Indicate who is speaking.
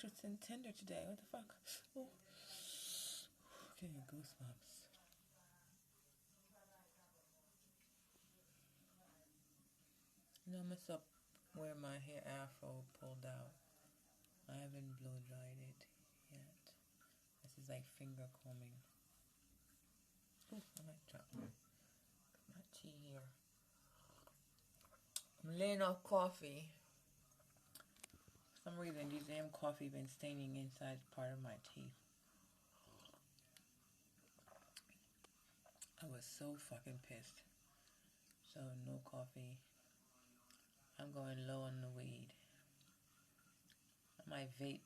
Speaker 1: extra tender today. What the fuck? Oh, getting goosebumps. You know, I mess up where my hair afro pulled out. I haven't blow dried it yet. This is like finger combing. Ooh, I might drop my tea here. I'm laying off coffee. For some reason, these damn coffee been staining inside part of my teeth. I was so fucking pissed. So no coffee. I'm going low on the weed. I might vape